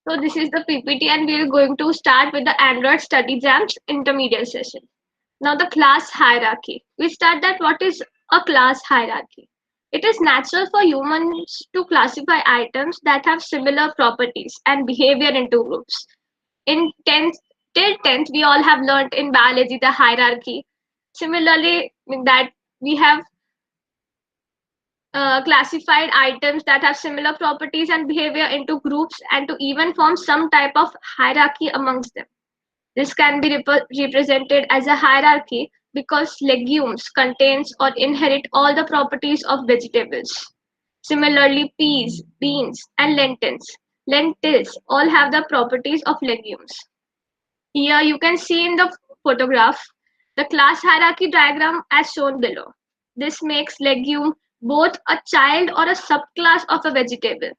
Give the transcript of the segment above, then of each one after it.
So this is the PPT and we are going to start with the Android study jams intermediate session. Now the class hierarchy. We start that what is a class hierarchy? It is natural for humans to classify items that have similar properties and behavior into groups. In 10th till 10th, we all have learned in biology the hierarchy. Similarly, in that we have classified items that have similar properties and behavior into groups and to even form some type of hierarchy amongst them. This can be represented as a hierarchy because legumes contains or inherit all the properties of vegetables. Similarly, peas, beans, and lentils all have the properties of legumes. Here you can see in the photograph the class hierarchy diagram as shown below. This makes legume both a child or a subclass of a vegetable,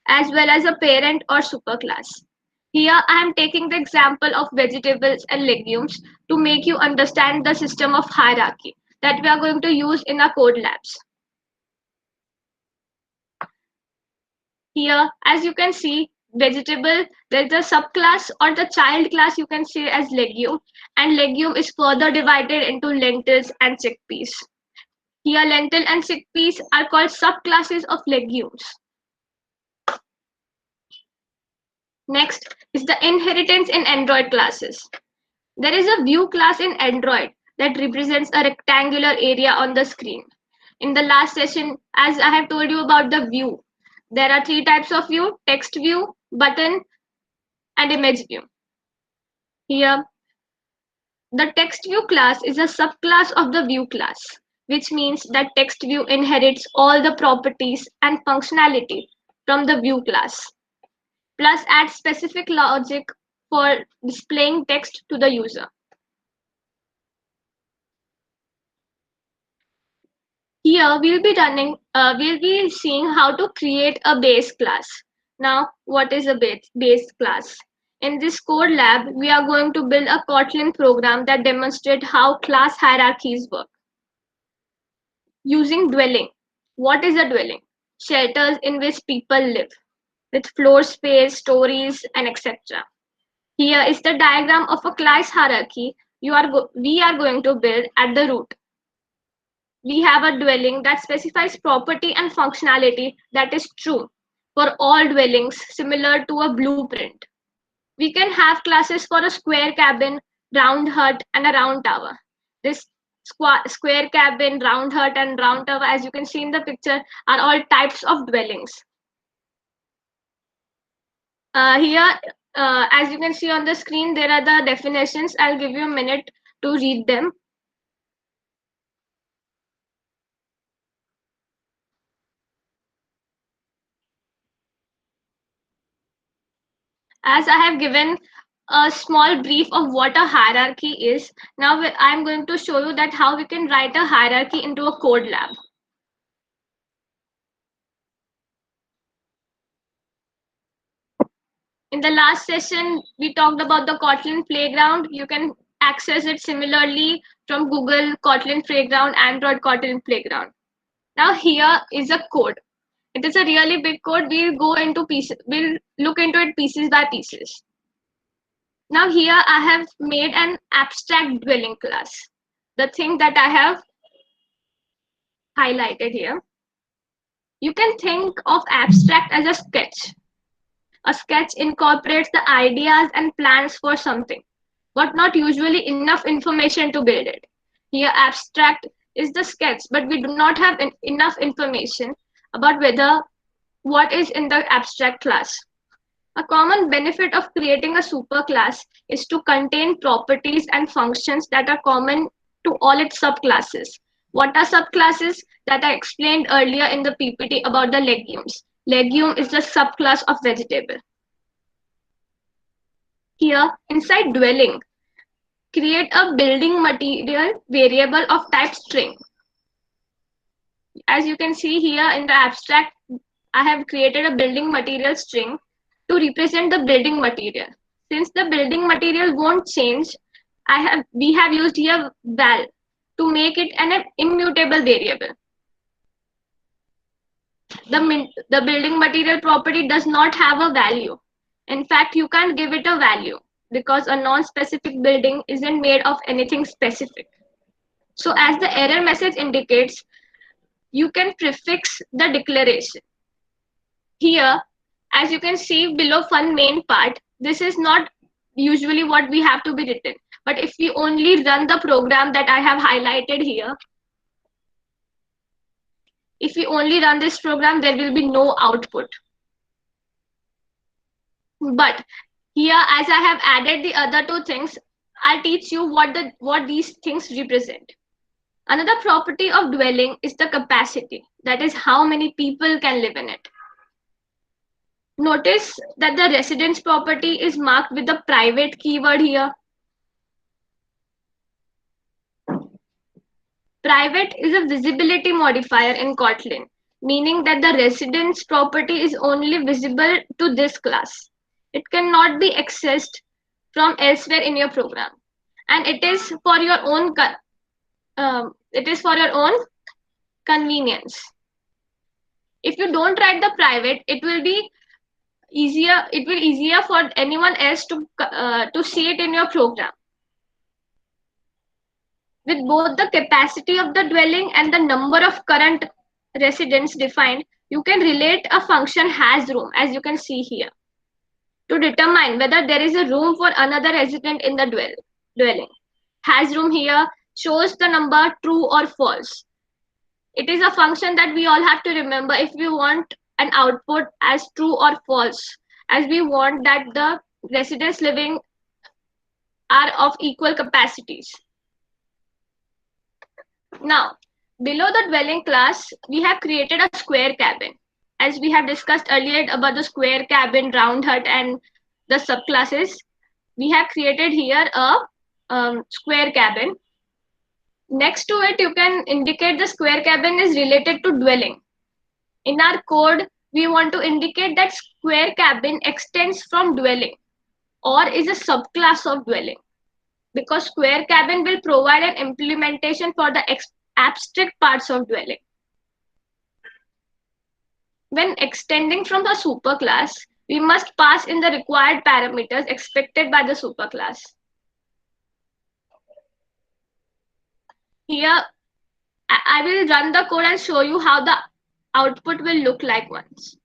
as well as a parent or superclass. Here I am taking the example of vegetables and legumes to make you understand the system of hierarchy that we are going to use in our code labs. Here, as you can see, vegetable, there's a subclass or the child class you can say as legume, and legume is further divided into lentils and chickpeas. Here, lentil and chickpeas are called subclasses of legumes. Next is the inheritance in Android classes. There is a view class in Android that represents a rectangular area on the screen. In the last session, as I have told you about the view, there are three types of view: text view, button, and image view. Here, the text view class is a subclass of the view class, which means that text view inherits all the properties and functionality from the view class, plus adds specific logic for displaying text to the user. Here we'll be seeing how to create a base class. Now, what is a base class? In this code lab, we are going to build a Kotlin program that demonstrates how class hierarchies work. Using dwelling. What is a dwelling? Shelters in which people live, with floor space, stories, and etc. Here is the diagram of a class hierarchy we are going to build at the root. We have a dwelling that specifies property and functionality that is true for all dwellings, similar to a blueprint. We can have classes for a square cabin, round hut, and a round tower. This square cabin, round hut, and round tower, as you can see in the picture, are all types of dwellings. Here, as you can see on the screen, there are the definitions. I'll give you a minute to read them. As I have given a small brief of what a hierarchy is, now I'm going to show you that how we can write a hierarchy into a code lab. In the last session, we talked about the Kotlin Playground. You can access it similarly from Google Kotlin Playground, Android Kotlin Playground. Now here is a code. It is a really big code. We'll go into pieces. We'll look into it pieces by pieces. Now here I have made an abstract dwelling class. The thing that I have highlighted here. You can think of abstract as a sketch. A sketch incorporates the ideas and plans for something, but not usually enough information to build it. Here, abstract is the sketch, but we do not have enough information about what is in the abstract class. A common benefit of creating a superclass is to contain properties and functions that are common to all its subclasses. What are subclasses? That I explained earlier in the PPT about the legumes. Legume is the subclass of vegetable. Here, inside dwelling, create a building material variable of type string. As you can see here in the abstract, I have created a building material string to represent the building material. Since the building material won't change, we have used here val to make it an immutable variable. The building material property does not have a value. In fact, you can't give it a value because a non-specific building isn't made of anything specific. So as the error message indicates, you can prefix the declaration. Here, as you can see below fun main part, this is not usually what we have to be written. But if we only run the program that I have highlighted here, if we only run this program, there will be no output. But here, as I have added the other two things, I'll teach you what these things represent. Another property of dwelling is the capacity, that is how many people can live in it. Notice that the residence property is marked with the private keyword here. Private is a visibility modifier in Kotlin, meaning that the residence property is only visible to this class. It cannot be accessed from elsewhere in your program, and it is for your own convenience. If you don't write the private, it will be easier for anyone else to see it in your program. With both the capacity of the dwelling and the number of current residents defined, you can relate a function has room, as you can see here, to determine whether there is a room for another resident in the dwelling. Has room here shows the number true or false. It is a function that we all have to remember if we want an output as true or false, as we want that the residents living are of equal capacities. Now, below the dwelling class, we have created a square cabin. As we have discussed earlier about the square cabin, round hut, and the subclasses, we have created here a square cabin. Next to it, you can indicate the square cabin is related to dwelling. In our code, we want to indicate that square cabin extends from dwelling or is a subclass of dwelling, because square cabin will provide an implementation for the abstract parts of dwelling. When extending from the superclass, we must pass in the required parameters expected by the superclass. Here, I will run the code and show you how the output will look like once.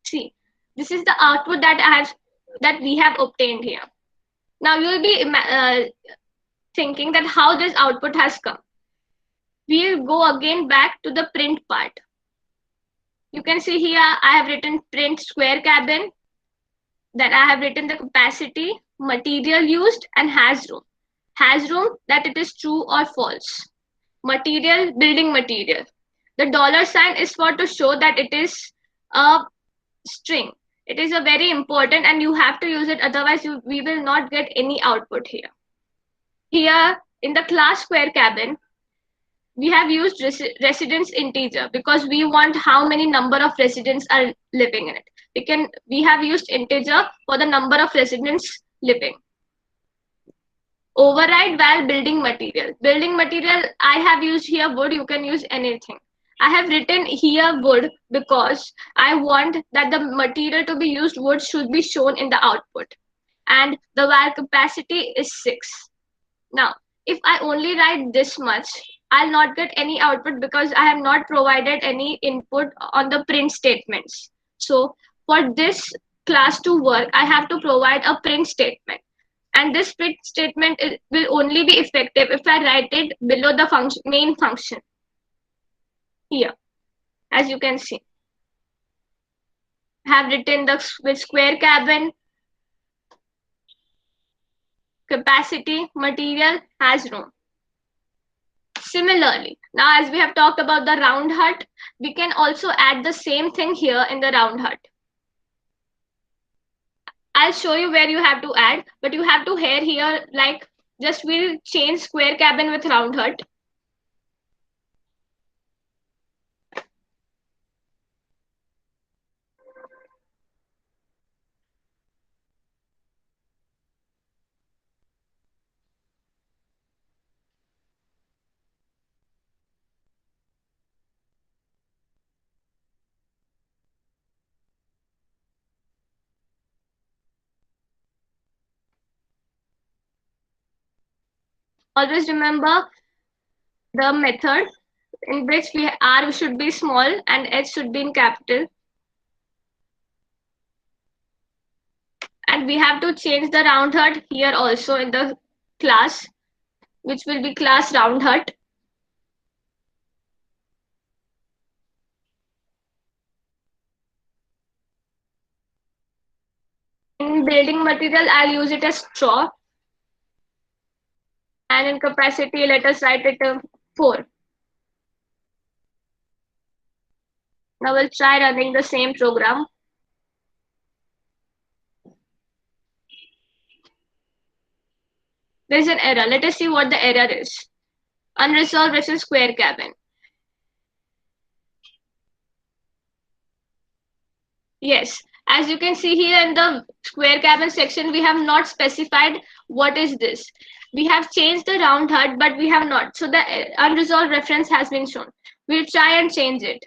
See, this is the output that we have obtained here. Now you will be thinking that how this output has come. We'll go again back to the print part. You can see here I have written print square cabin, then I have written the capacity, material used, and has room. Has room, that it is true or false. Material, building material. The dollar sign is for to show that it is a string. It is a very important and you have to use it, otherwise we will not get any output here. Here in the class square cabin, we have used residence integer because we want how many number of residents are living in it. We have used integer for the number of residents living. Override while building material. Building material, I have used here wood, you can use anything. I have written here wood because I want that the material to be used wood should be shown in the output. And the while capacity is 6. Now, if I only write this much, I'll not get any output because I have not provided any input on the print statements. So for this class to work, I have to provide a print statement. And this print statement will only be effective if I write it below the main function. Here, as you can see, I have written with square cabin, capacity, material, has room. Similarly, now as we have talked about the round hut, we can also add the same thing here in the round hut. I'll show you where you have to add, but you have to here like just we'll change square cabin with round hut. Always remember the method in which R should be small and H should be in capital. And we have to change the round hut here also in the class, which will be class round hut. In building material, I'll use it as straw. And in capacity, let us write it 4. Now we'll try running the same program. There's an error. Let us see what the error is. Unresolved versus square cabin. Yes, as you can see here in the square cabin section, we have not specified what is this. We have changed the round hut, but we have not. So the unresolved reference has been shown. We'll try and change it.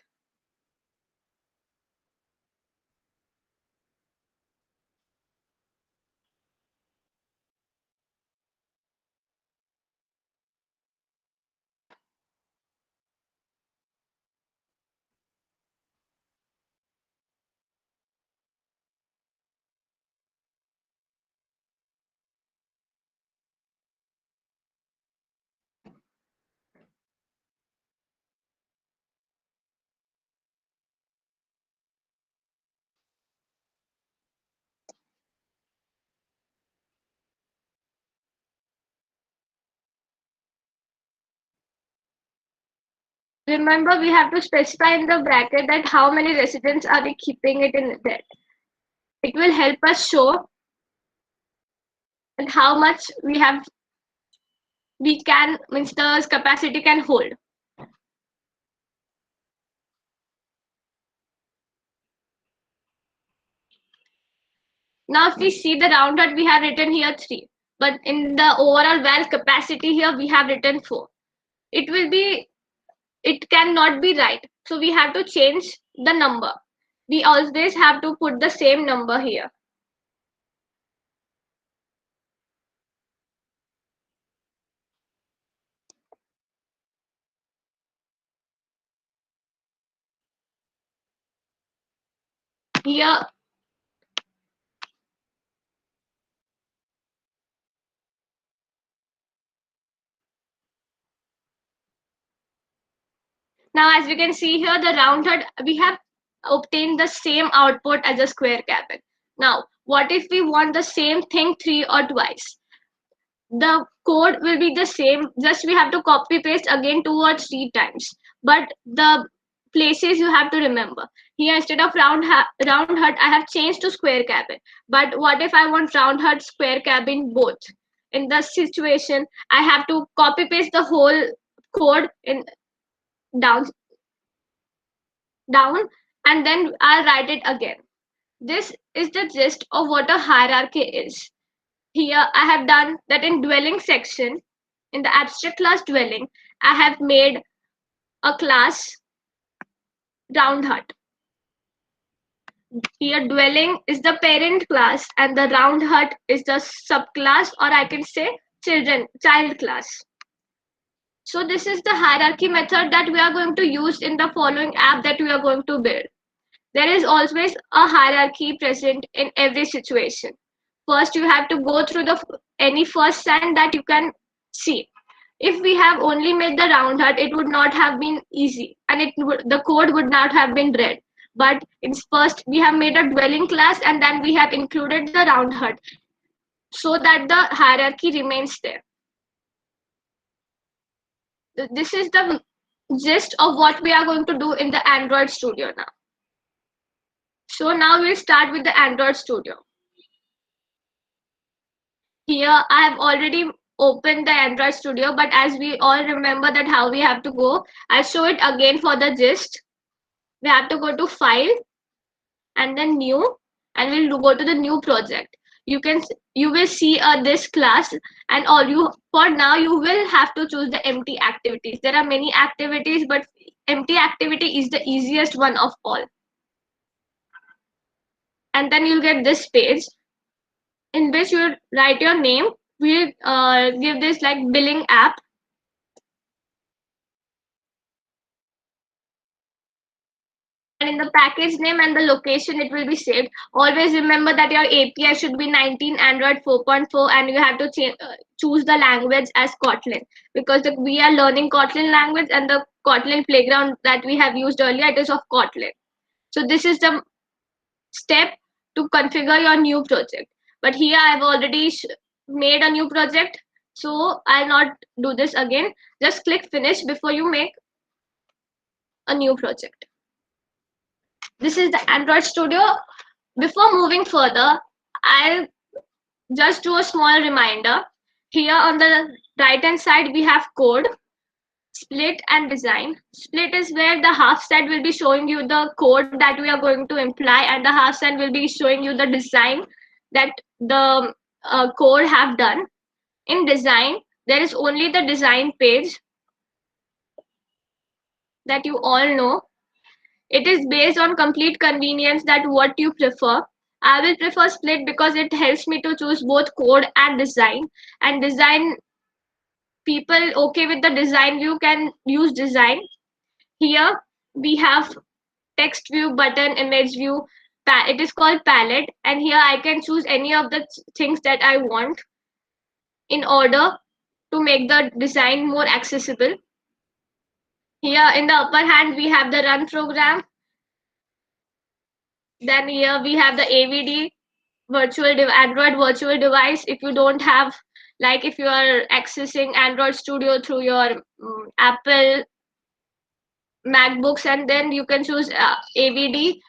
Remember, we have to specify in the bracket that how many residents are we keeping it in there. It will help us show and how much we can, means the capacity can hold. Now, if we see the round hut, we have written here 3. But in the overall valve capacity here, we have written 4. It cannot be right. So we have to change the number. We always have to put the same number here. Here, now as we can see here, the round hut, we have obtained the same output as a square cabin. Now, what if we want the same thing 3 or twice? The code will be the same, just we have to copy paste again 2 or 3 times. But the places you have to remember. Here, instead of round hut, I have changed to square cabin. But what if I want round hut, square cabin both? In the situation, I have to copy paste the whole code in down down and then I'll write it again. This is the gist of what a hierarchy is. Here I have done that in dwelling section, in the abstract class dwelling, I have made a class round hut. Here dwelling is the parent class and the round hut is the subclass, or I can say child class. So this is the hierarchy method that we are going to use in the following app that we are going to build. There is always a hierarchy present in every situation. First, you have to go through any first stand that you can see. If we have only made the round hut, it would not have been easy, and the code would not have been read. But in first, we have made a dwelling class, and then we have included the round hut, so that the hierarchy remains there. This is the gist of what we are going to do in the Android Studio now. So now we'll start with the Android Studio. Here I have already opened the Android Studio, but as we all remember that how we have to go, I'll show it again for the gist. We have to go to File and then New, and we'll go to the New project. You will see this class, and for now you will have to choose the empty activities. There are many activities, but empty activity is the easiest one of all. And then you'll get this page in which you write your name, we give this like billing app. And in the package name and the location, it will be saved. Always remember that your API should be 19 Android 4.4, and you have to choose the language as Kotlin, because we are learning Kotlin language, and the Kotlin playground that we have used earlier, it is of Kotlin. So this is the step to configure your new project. But here I've already made a new project, so I'll not do this again. Just click finish before you make a new project. This is the Android Studio. Before moving further, I'll just do a small reminder. Here on the right hand side, we have code, split, and design. Split is where the half side will be showing you the code that we are going to imply, and the half side will be showing you the design that the code have done. In design, there is only the design page that you all know. It is based on complete convenience that what you prefer. I will prefer split because it helps me to choose both code and design. And design, people okay with the design view can use design. Here we have text view, button, image view. It is called palette, and here I can choose any of the things that I want in order to make the design more accessible. Here in the upper hand we have the run program. Then here we have the AVD, Android virtual device. If you don't have, like if you are accessing Android Studio through your Apple MacBooks, and then you can choose AVD.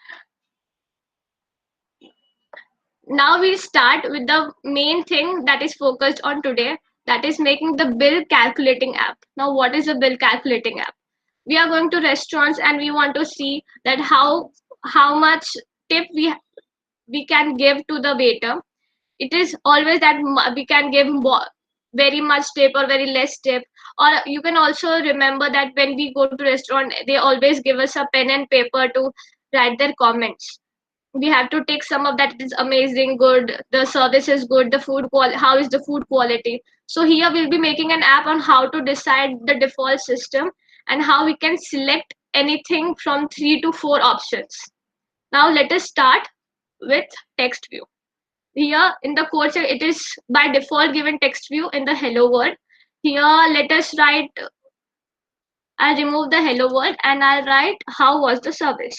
Now we start with the main thing that is focused on today, that is making the bill calculating app. Now what is a bill calculating app? We are going to restaurants and we want to see that how much tip we can give to the waiter. It is always that we can give very much tip or very less tip. Or you can also remember that when we go to restaurant, they always give us a pen and paper to write their comments. We have to take some of that. It is amazing, good, the service is good, the food how is the food quality. So here we'll be making an app on how to decide the default system and how we can select anything from 3 to 4 options. Now let us start with text view. Here in the code it is by default given text view in the hello world. Here let us write, I'll remove the hello world and I'll write how was the service.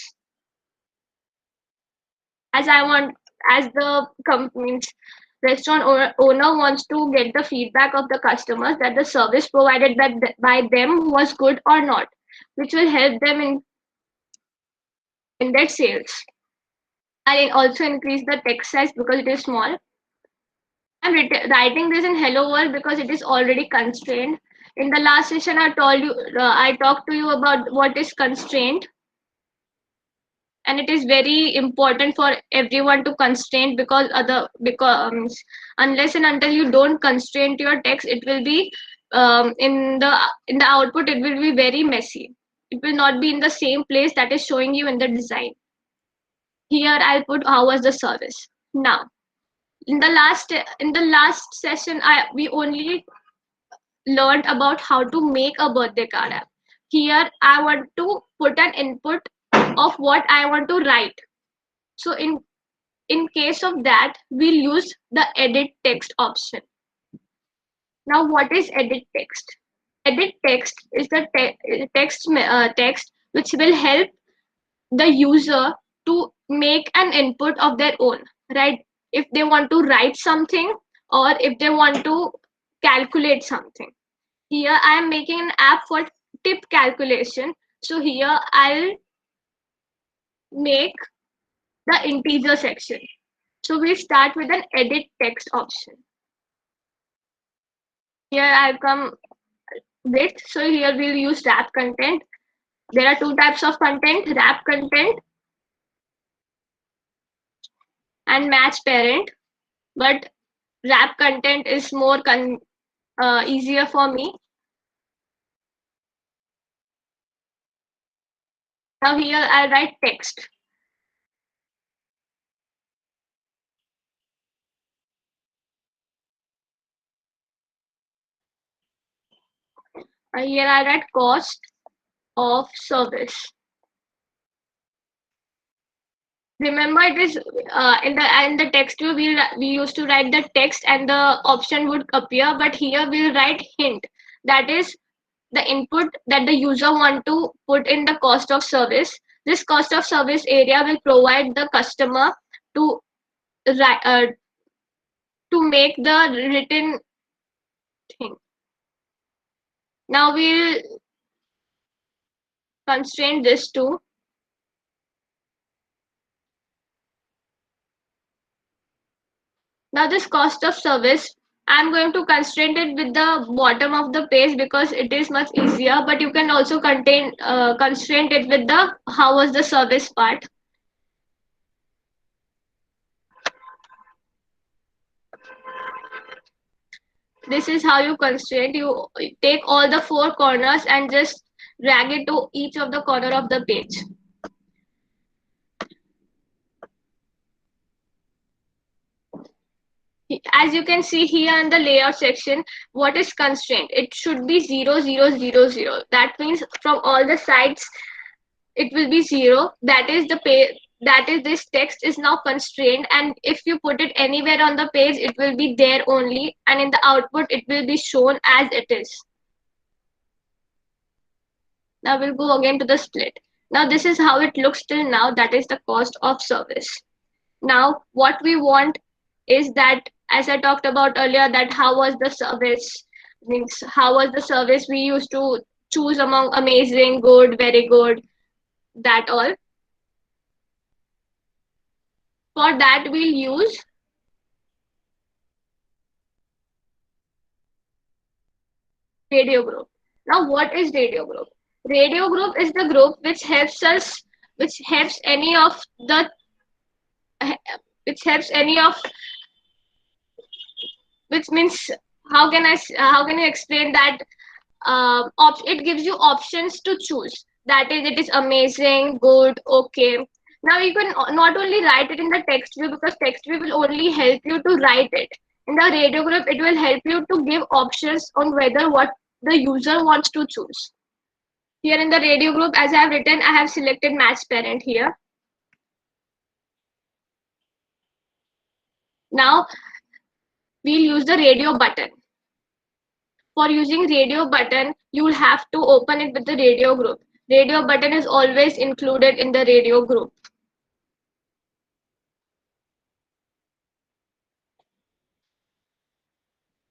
As I want, as the company's restaurant owner wants to get the feedback of the customers that the service provided by them was good or not, which will help them in their sales. I also increase the text size because it is small. I'm writing this in hello world because it is already constrained. In the last session, I talked to you about what is constraint, and it is very important for everyone to constrain, because unless and until you don't constrain your text, it will be in the output it will be very messy. It will not be in the same place that is showing you in the design. Here I'll put how was the service. Now in the last session we only learned about how to make a birthday card app. Here I want to put an input of what I want to write. So in case of that, we'll use the edit text option. Now what is edit text? Edit text is the text which will help the user to make an input of their own, right? If they want to write something or if they want to calculate something. Here I am making an app for tip calculation. So here I'll make the integer section. So we start with an edit text option. Here I'll come with, so here we'll use wrap content. There are 2 types of content, wrap content and match parent. But wrap content is more easier for me. Now here I'll write text. Here I write cost of service. Remember, it is in the text view we used to write the text and the option would appear, but here we'll write hint. That is the input that the user want to put in the cost of service. This cost of service area will provide the customer to uh, to make the written thing. Now we'll constrain this to. Now this cost of service, I'm going to constrain it with the bottom of the page because it is much easier, but you can also constrain it with the how was the service part. This is how you constrain. You take all the four corners and just drag it to each of the corner of the page. As you can see here in the layout section, what is constraint? It should be 0, 0, 0, 0. That means from all the sides, it will be 0. That is the page. That is, this text is now constrained, and if you put it anywhere on the page, it will be there only, and in the output, it will be shown as it is. Now we'll go again to the split. Now this is how it looks till now. That is the cost of service. Now what we want is that, as I talked about earlier, that how was the service, means how was the service, we used to choose among amazing, good, very good, that all. For that we'll use radio group. Now what is radio group? Radio group is the group which helps any of the which helps any of which means, how can you explain that, it gives you options to choose. That is, it is amazing, good, okay. Now you can not only write it in the text view, because text view will only help you to write it. In the radio group, it will help you to give options on whether what the user wants to choose. Here in the radio group, as I have written, I have selected match parent here. Now we'll use the radio button. For using radio button, you will have to open it with the radio group. Radio button is always included in the radio group.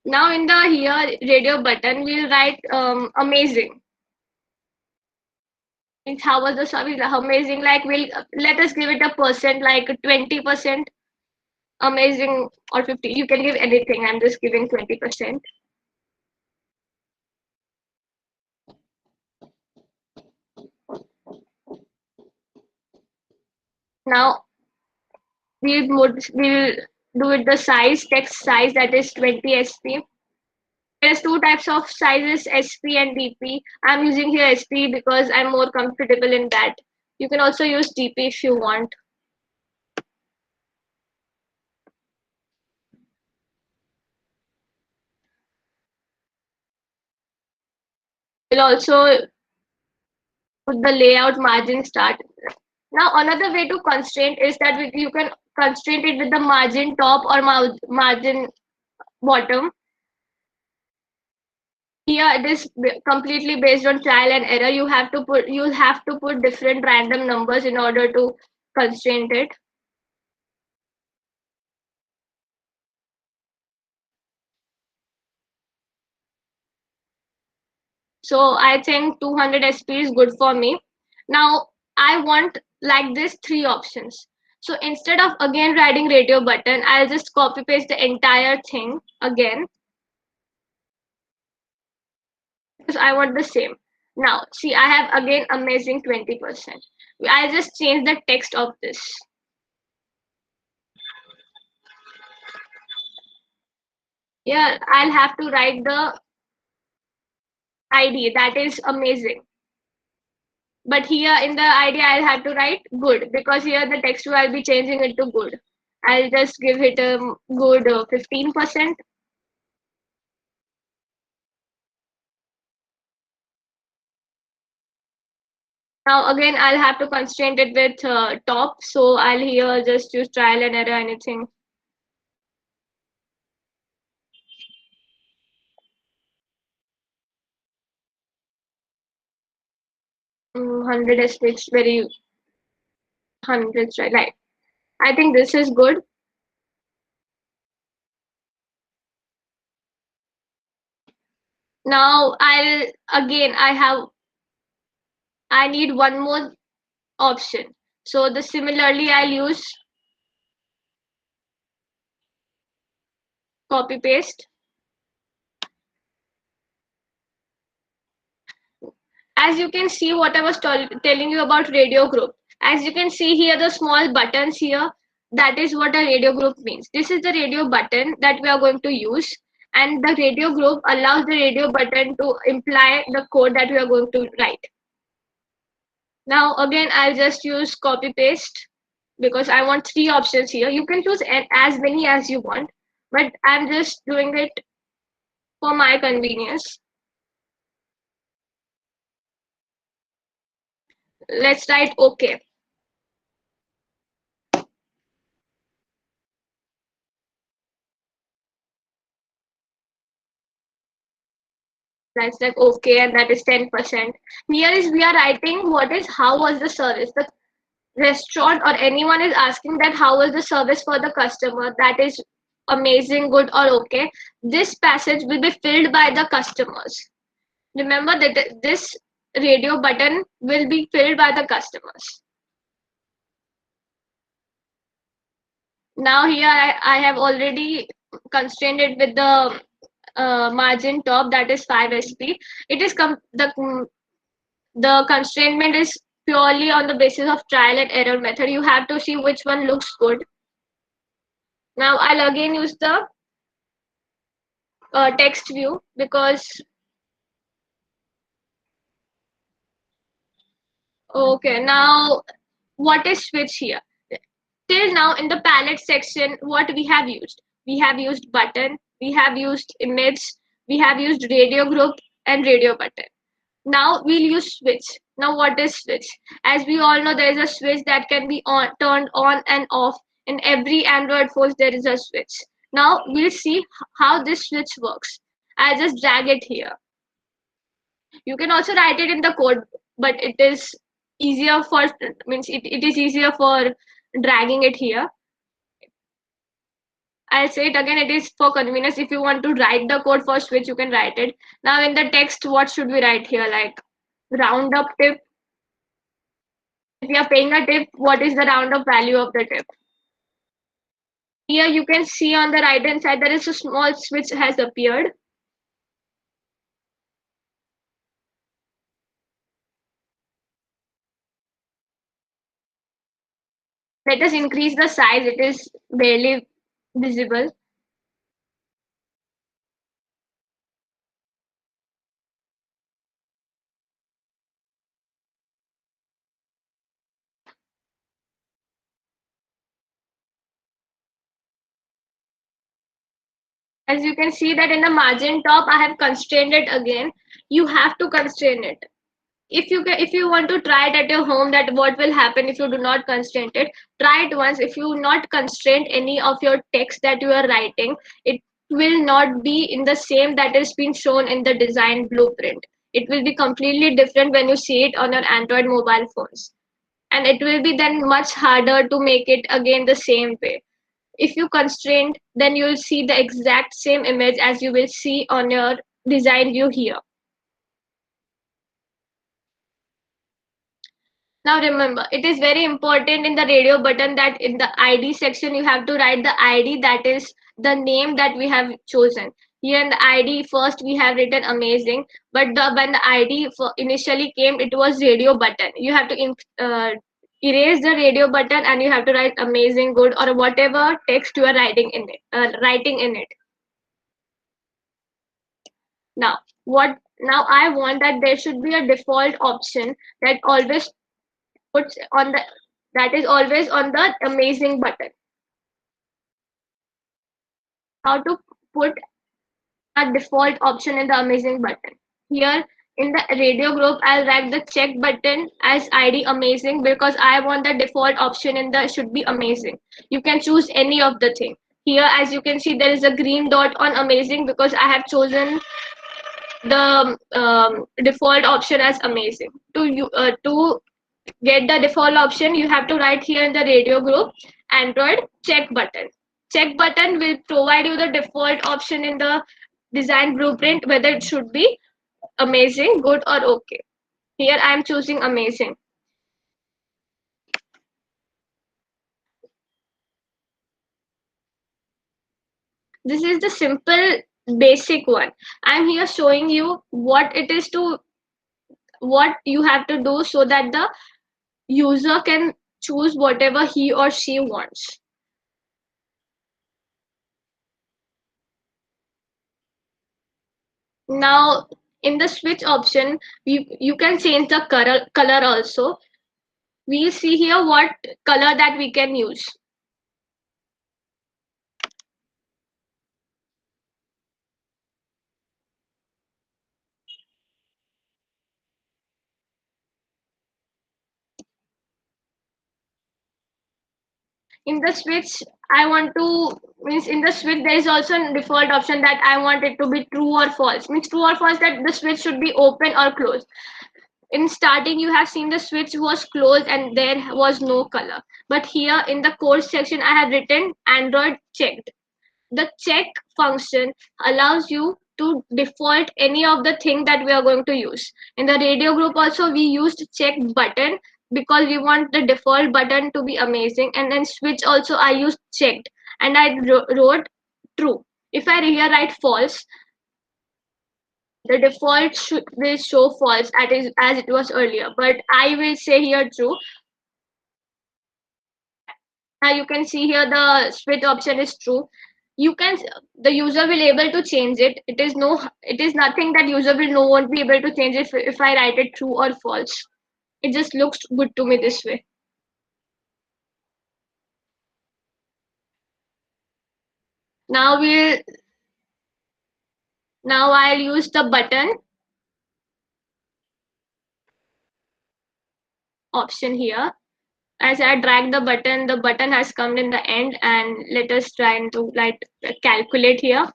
Now in the here radio button, we'll write amazing. Means how was the service amazing? Like, let us give it a percent, like 20%. Amazing, or 50. You can give anything. I'm just giving 20%. Now we'll do it the size, text size, that is 20 SP. There's two types of sizes, SP and DP. I'm using here SP because I'm more comfortable in that. You can also use DP if you want. We'll also put the layout margin start. Now another way to constrain is that you can constrain it with the margin top or margin bottom. Here it is completely based on trial and error. You have to put different random numbers in order to constrain it. So I think 200 SP is good for me. Now I want like this 3 options. So instead of again writing radio button, I'll just copy paste the entire thing again, because I want the same. Now see, I have again amazing 20%. I'll just change the text of this. Yeah, I'll have to write the ID, that is amazing. But here in the ID, I'll have to write good, because here the text I'll be changing it to good. I'll just give it a good 15%. Now again, I'll have to constrain it with top. So I'll here just use trial and error, anything. Mm, 100 is fixed, very hundreds, right? Like, I think this is good. Now I need one more option. So the similarly I'll use copy paste. As you can see, what I was telling you about radio group. As you can see here, the small buttons here, that is what a radio group means. This is the radio button that we are going to use, and the radio group allows the radio button to imply the code that we are going to write. Now again, I'll just use copy paste because I want three options here. You can choose as many as you want, but I'm just doing it for my convenience. Let's write OK. That's like okay, and that is 10%. Here is we are writing what is how was the service. The restaurant or anyone is asking that how was the service for the customer. That is amazing, good, or okay. This passage will be filled by the customers. Remember that this radio button will be filled by the customers. Now here I have already constrained it with the margin top, that is 5 sp. It is the constraint is purely on the basis of trial and error method. You have to see which one looks good. Now I'll again use the text view because okay, now what is switch here? Till now in the palette section, what we have used? We have used button, we have used image, we have used radio group and radio button. Now we'll use switch. Now what is switch? As we all know, there is a switch that can be turned on and off. In every Android phone, there is a switch. Now we'll see how this switch works. I'll just drag it here. You can also write it in the code, but it is easier for means it is easier for dragging it here. I'll say it again, it is for convenience. If you want to write the code for switch, you can write it. Now in the text, what should we write here? Like roundup tip. If we are paying a tip, what is the roundup value of the tip? Here you can see on the right hand side there is a small switch has appeared. Let us increase the size, it is barely visible. As you can see that in the margin top, I have constrained it again. You have to constrain it. If you want to try it at your home, that what will happen if you do not constrain it, try it once. If you not constrain any of your text that you are writing, it will not be in the same that is being shown in the design blueprint. It will be completely different when you see it on your Android mobile phones, and it will be then much harder to make it again the same way. If you constrain, then you will see the exact same image as you will see on your design view here. Now remember, it is very important in the radio button that in the ID section you have to write the ID, that is the name that we have chosen. Here in the ID first we have written amazing, but when the ID initially came, it was radio button. You have to erase the radio button and you have to write amazing, good, or whatever text you are writing in it. Now now I want that there should be a default option that always puts on the that is always on the amazing button. How to put a default option in the amazing button? Here In the radio group, I'll write the check button as ID amazing because I want the default option in the should be amazing. You can choose any of the thing. Here, as you can see, there is a green dot on amazing because I have chosen the default option as amazing. To get the default option, you have to write here in the radio group Android check button. Check button will provide you the default option in the design blueprint whether it should be amazing, good, or okay. Here I am choosing amazing. This is the simple basic one. I'm here showing you what you have to do so that the user can choose whatever he or she wants. Now in the switch option, you can change the color also. We'll see here what color that we can use. In the switch, I want to means in the switch there is also a default option that I want it to be true or false. Means true or false that the switch should be open or closed. In starting you have seen the switch was closed and there was no color. But here in the code section I have written Android checked. The check function allows you to default any of the thing that we are going to use. In the radio group also we used check button because we want the default button to be amazing, and then switch also I used checked and I wrote true. If I here write false, the default will show false as it was earlier, but I will say here true. Now you can see here the switch option is true. You can the user will able to change it. It is nothing that user will no won't be able to change it if I write it true or false. It just looks good to me this way. Now we'll now I'll use the button option here. As I drag the button has come in the end, and let us try and to like calculate here.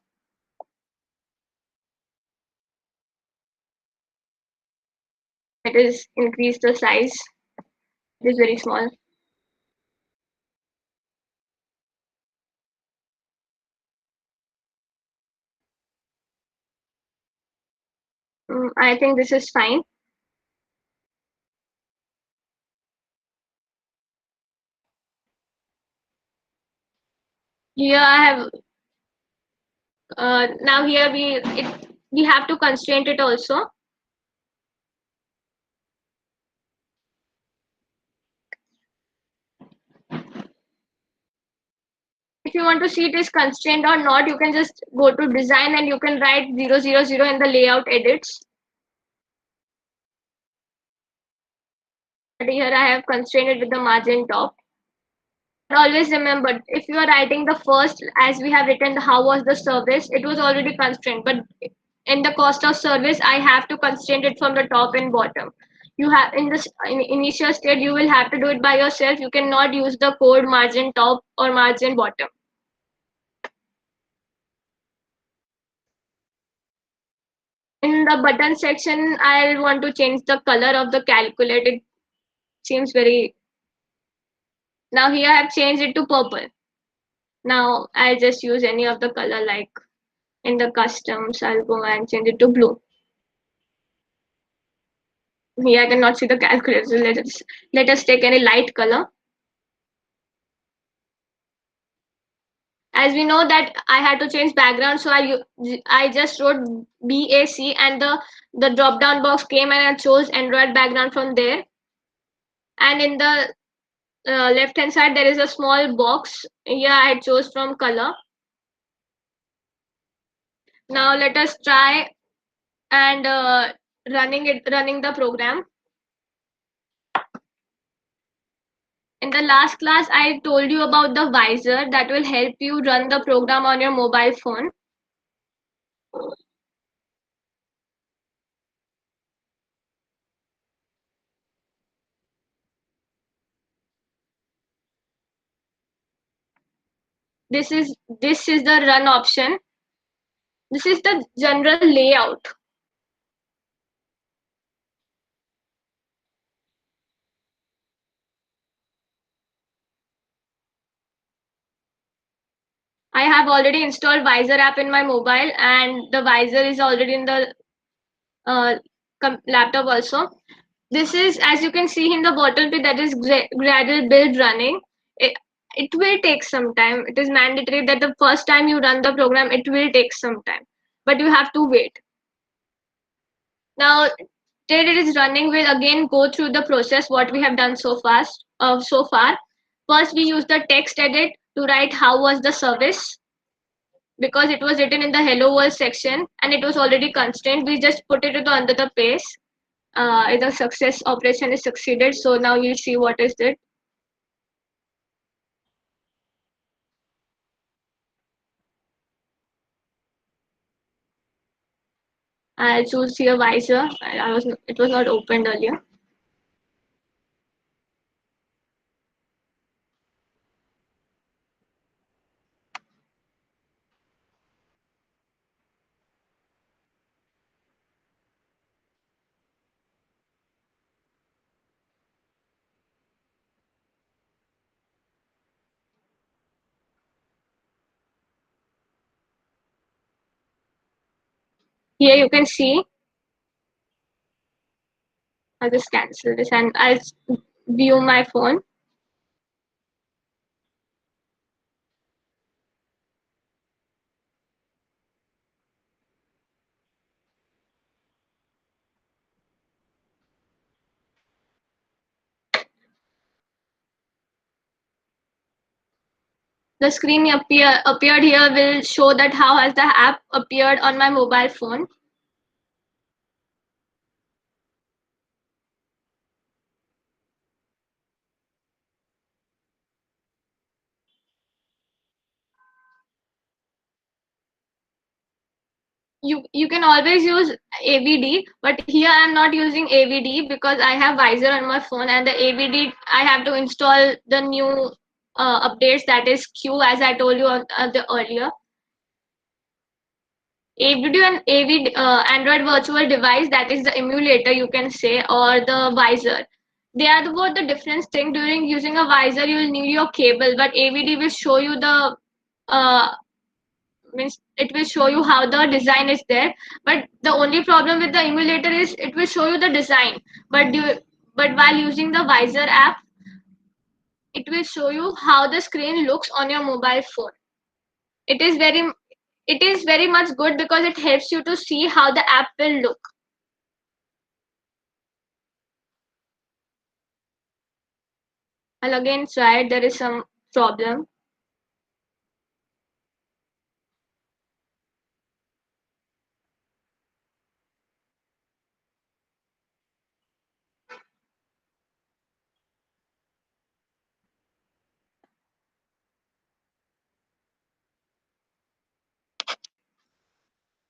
Let us increase the size. It is very small. I think this is fine. Here I have now here we have to constrain it also. If you want to see it is constrained or not, you can just go to design and you can write 000 in the layout edits. But here I have constrained it with the margin top. Always remember, if you are writing the first, as we have written, how was the service, it was already constrained. But in the cost of service, I have to constrain it from the top and bottom. You have in this initial state, you will have to do it by yourself. You cannot use the code margin top or margin bottom. In the button section, I'll want to change the color of the calculate. It seems very. Now here I have changed it to purple. Now I'll just use any of the color, like in the customs, I'll go and change it to blue. Here I cannot see the calculator, so let us take any light color. As we know that I had to change background, so I just wrote BAC and the drop down box came and I chose Android background from there. And in the left hand side there is a small box. Here I chose from color. Now let us try and running the program. In the last class, I told you about the visor that will help you run the program on your mobile phone. This is the run option. This is the general layout. I have already installed Visor app in my mobile, and the Visor is already in the uh, laptop also. This is, as you can see in the bottom bit, that is Gradle build running. It will take some time. It is mandatory that the first time you run the program, it will take some time, but you have to wait. Now, till it is running, we'll again go through the process what we have done so far. First, we use the text edit to write how was the service, because it was written in the hello world section and it was already constrained. We just put it under the page. The success operation is succeeded. So now you see what is it. I'll choose here Visor. It was not opened earlier. Here you can see. I'll just cancel this and I'll view my phone. The screen appeared here will show that how has the app appeared on my mobile phone. You can always use AVD, but here I'm not using AVD because I have Visor on my phone, and the AVD I have to install the new updates, that is Q, as I told you the earlier. AVD and Android virtual device, that is the emulator you can say, or the Visor. They are both the different thing. During using a Visor, you will need your cable, but AVD will show you the uh, means it will show you how the design is there. But the only problem with the emulator is it will show you the design, but while using the Visor app, it will show you how the screen looks on your mobile phone. It is very much good because it helps you to see how the app will look. I'll again try it. There is some problem.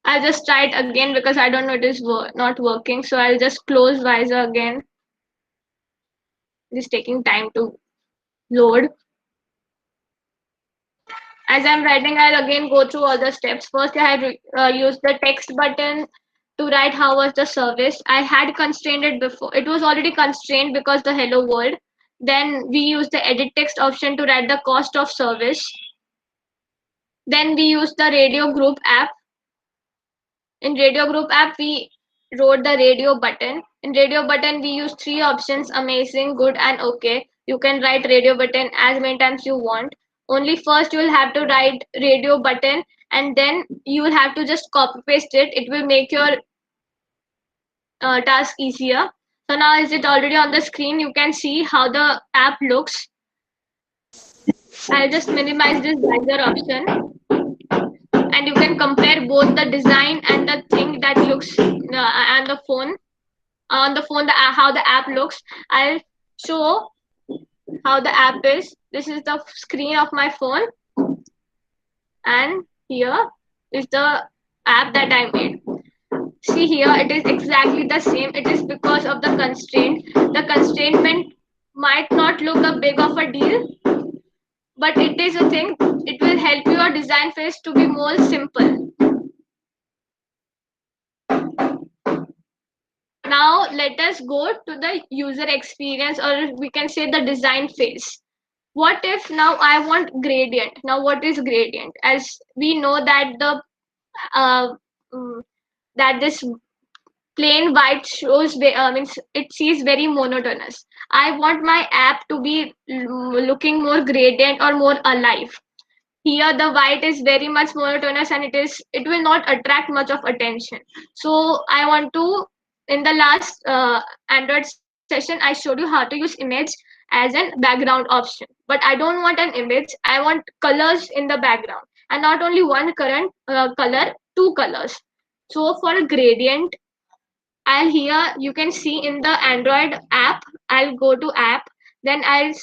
I'll just try it again because I don't know it is not working. So I'll just close Visor again. It is taking time to load. As I'm writing, I'll again go through all the steps. First, I had used the text button to write how was the service. I had constrained it before. It was already constrained because the hello world. Then we used the edit text option to write the cost of service. Then we used the radio group app. In radio group app, we wrote the radio button. In radio button, we use three options: amazing, good, and okay. You can write radio button as many times you want. Only first you will have to write radio button, and then you will have to just copy paste it. It will make your task easier. So now is it already on the screen? You can see how the app looks. I'll just minimize this Visor option, and you can compare both the design and the thing that looks and the phone on the phone, how the app looks. I'll show how the app is. This is the screen of my phone, and here is the app that I made. See here, it is exactly the same. It is because of the constraint. The constraint might not look a big of a deal, but it is a thing it will help your design phase to be more simple. Now let us go to the user experience, or we can say the design phase. What if now I want gradient? Now what is gradient? As we know that the uh, mm, that this plain white shows means it sees very monotonous. I want my app to be looking more gradient or more alive. Here the white is very much monotonous and it will not attract much of attention. So I want to, in the last Android session I showed you how to use image as an background option, but I don't want an image, I want colors in the background, and not only one current color, two colors. So for gradient, I'll here you can see in the Android app, I'll go to app, then I'll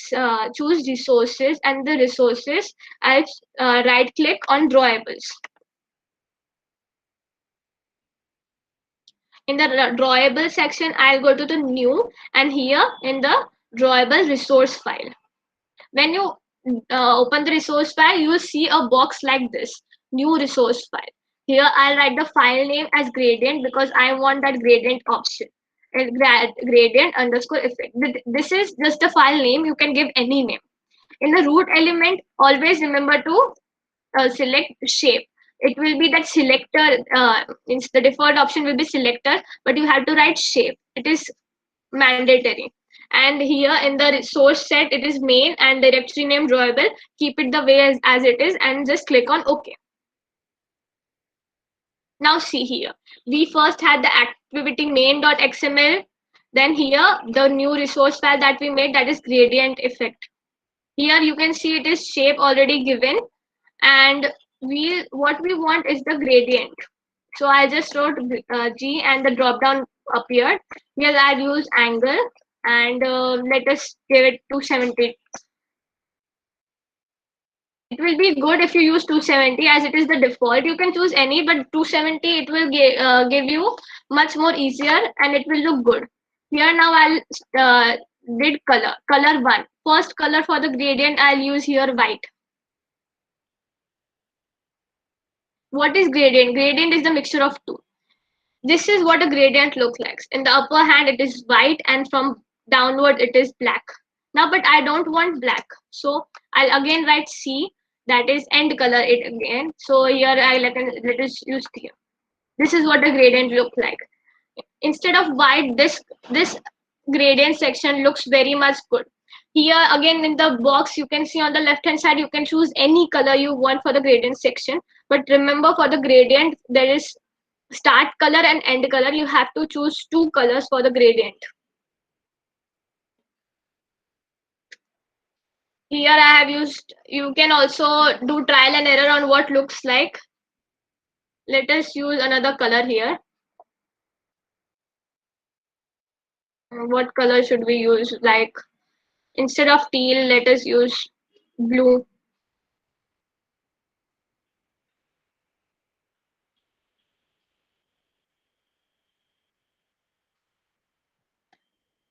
choose resources, and the resources I'll right click on drawables. In the drawable section, I'll go to the new, and here in the drawable resource file. When you open the resource file, you will see a box like this, new resource file. Here I'll write the file name as gradient because I want that gradient option. And gradient underscore effect. This is just the file name. You can give any name. In the root element, always remember to select shape. It will be that selector. Means the default option will be selector, but you have to write shape. It is mandatory. And here in the source set, it is main and directory name drawable. Keep it the way as it is and just click on OK. Now see here, we first had the activity main.xml. Then here the new resource file that we made, that is gradient effect. Here you can see it is shape already given, and what we want is the gradient. So I just wrote G and the drop down appeared. Here I'll use angle, and let us give it 270. It will be good if you use 270 as it is the default. You can choose any, but 270 it will give you much more easier and it will look good. Here now I'll did color one. First color for the gradient I'll use here white. What is gradient? Gradient is the mixture of two. This is what a gradient looks like. In the upper hand it is white and from downward it is black. Now but I don't want black, so I'll again write C, that is end color it again. So here let us use clear. This is what a gradient look like. Instead of white, this gradient section looks very much good. Here again in the box you can see on the left hand side you can choose any color you want for the gradient section, but remember for the gradient there is start color and end color. You have to choose two colors for the gradient. Here I have used, you can also do trial and error on what looks like. Let us use another color here. What color should we use? Like instead of teal, let us use blue.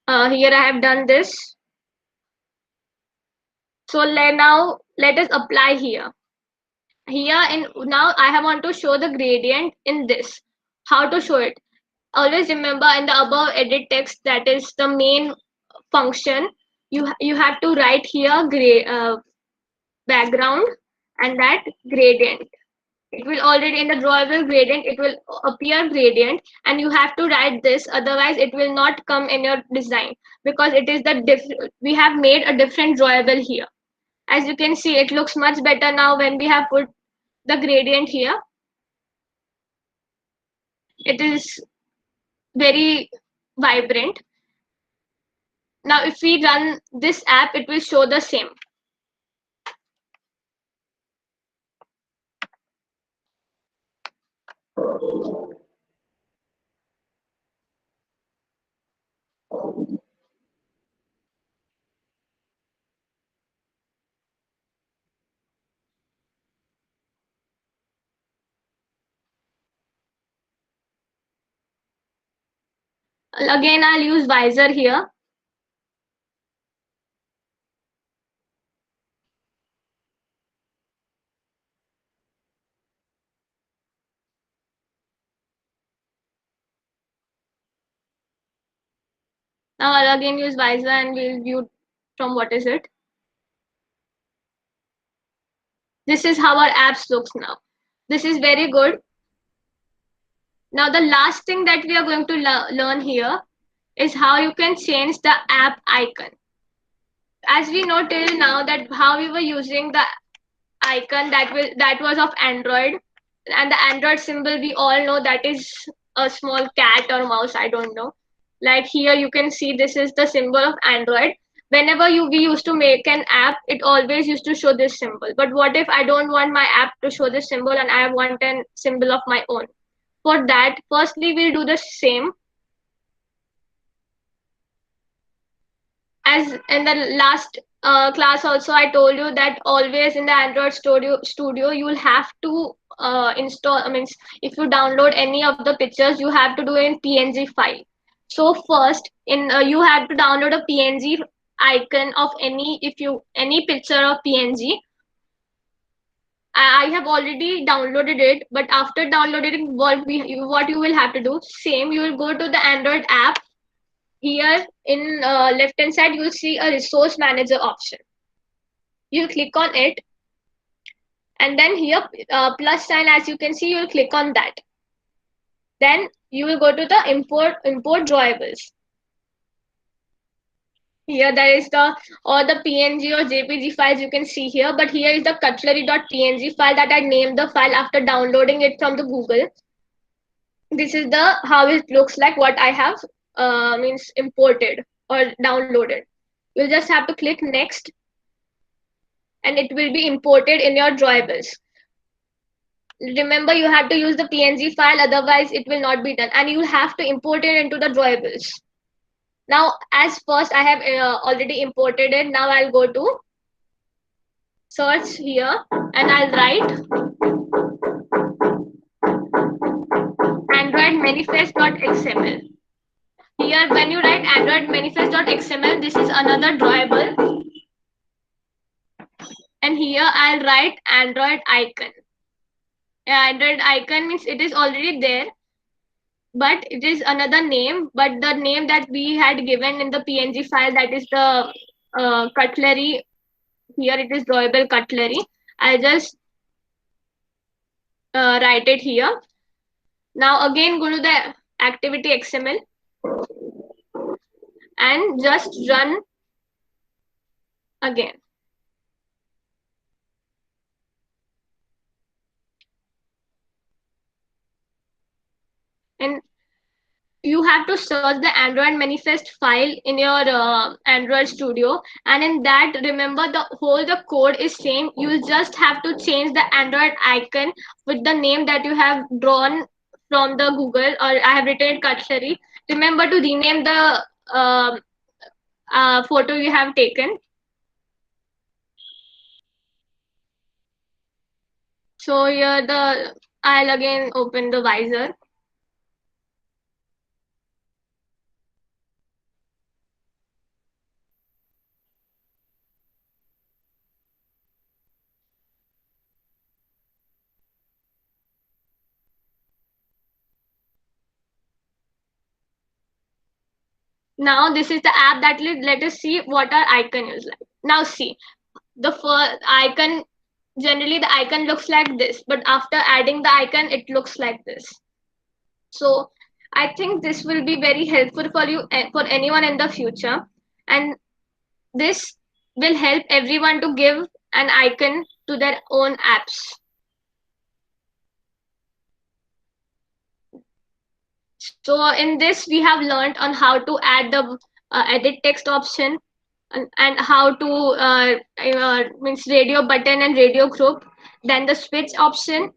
Here I have done this. So now let us apply here. Here in now I want to show the gradient in this. How to show it? Always remember in the above edit text, that is the main function. You have to write here background and that gradient. It will already in the drawable gradient it will appear gradient, and you have to write this, otherwise it will not come in your design because it is the we have made a different drawable here. As you can see, it looks much better now when we have put the gradient here. It is very vibrant. Now if we run this app, it will show the same. Again I'll use visor here. Now I'll again use Visa and we'll view from what is it. This is how our apps looks now. This is very good. Now the last thing that we are going to learn here is how you can change the app icon. As we know till now that how we were using the icon that was of Android, and the Android symbol we all know that is a small cat or mouse, I don't know. Like here you can see this is the symbol of Android. Whenever we used to make an app, it always used to show this symbol. But what if I don't want my app to show this symbol and I want a symbol of my own? For that, firstly we'll do the same as in the last class. Also I told you that always in the Android studio you will have to install, I mean, if you download any of the pictures you have to do it in PNG file. So first in you have to download a PNG icon of any, if you any picture of PNG. I have already downloaded it, but after downloading, what you will have to do, same, you will go to the Android app. Here in left hand side you will see a resource manager option. You click on it, and then here plus sign, as you can see, you will click on that. Then you will go to the import drawables. Here there is the all the PNG or JPG files you can see here, but here is the cutlery.png file that I named the file after downloading it from the Google. This is the how it looks like, what I have means imported or downloaded. You'll just have to click next and it will be imported in your drawables. Remember, you have to use the PNG file, otherwise it will not be done, and you have to import it into the drawables. Now as first I have already imported it. Now I'll go to search here and I'll write Android manifest.xml. Here when you write Android manifest.xml, this is another drawable, and here I'll write Android icon. Android icon means it is already there, but it is another name, but the name that we had given in the PNG file, that is the cutlery. Here it is drawable cutlery. I'll just write it here. Now again go to the activity XML and just run again. And you have to search the Android manifest file in your Android studio, and in that, remember, the code is same. You just have to change the Android icon with the name that you have drawn from the Google, or I have written cutlery. Remember to rename the photo you have taken. So here I'll again open the visor. Now this is the app that let us see what our icon is like. Now see, the first icon, generally the icon looks like this, but after adding the icon it looks like this. So I think this will be very helpful for you, for anyone in the future, and this will help everyone to give an icon to their own apps. So in this we have learned on how to add the edit text option, and how to means radio button and radio group, then the switch option,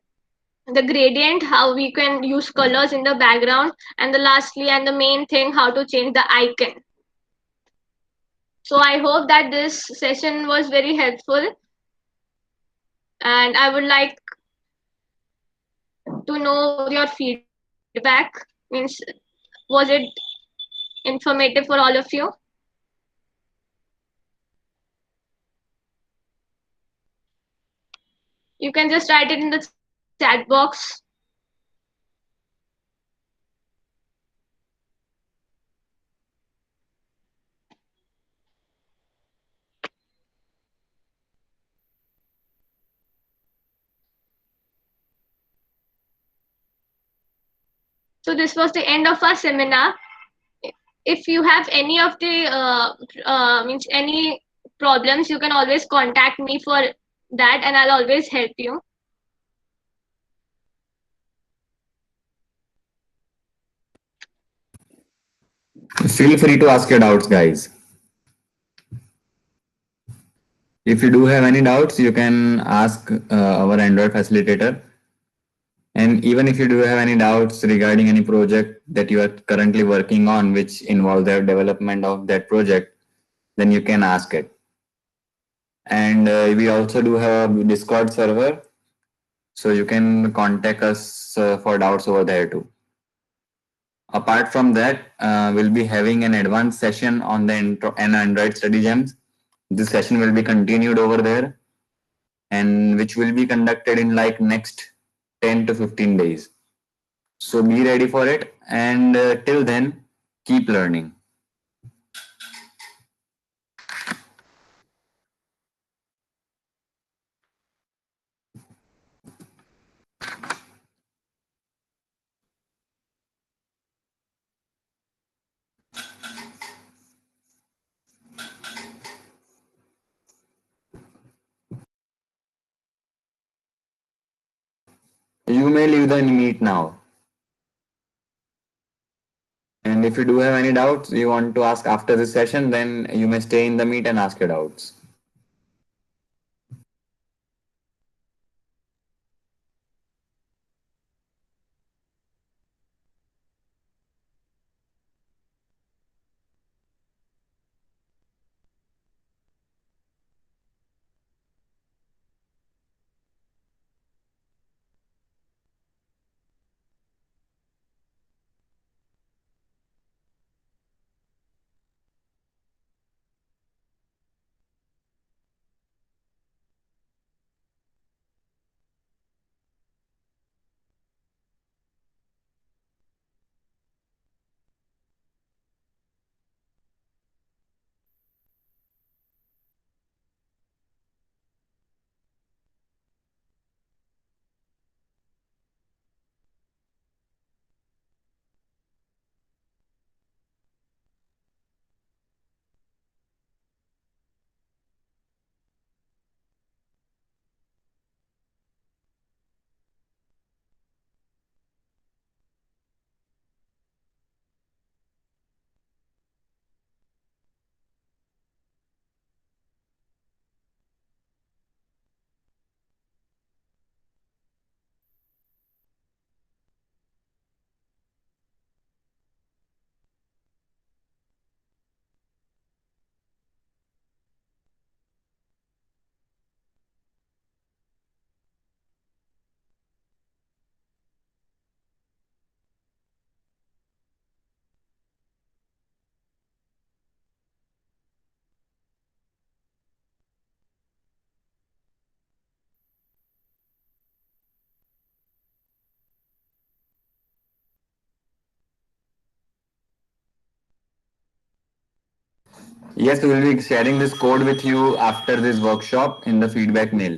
the gradient, how we can use colors in the background, and the lastly and the main thing, how to change the icon. So I hope that this session was very helpful, and I would like to know your feedback. Means, was it informative for all of you? You can just write it in the chat box. So this was the end of our seminar. If you have any of the means any problems, you can always contact me for that, and I'll always help you. Feel free to ask your doubts, guys. If you do have any doubts, you can ask our Android facilitator. And even if you do have any doubts regarding any project that you are currently working on, which involves the development of that project, then you can ask it. And we also do have a Discord server, so you can contact us for doubts over there too. Apart from that, we'll be having an advanced session on the Android study gems. This session will be continued over there, and which will be conducted in like next 10 to 15 days. So be ready for it, and till then, keep learning. You may leave the meet now. And if you do have any doubts you want to ask after this session, then you may stay in the meet and ask your doubts. Yes, we will be sharing this code with you after this workshop in the feedback mail.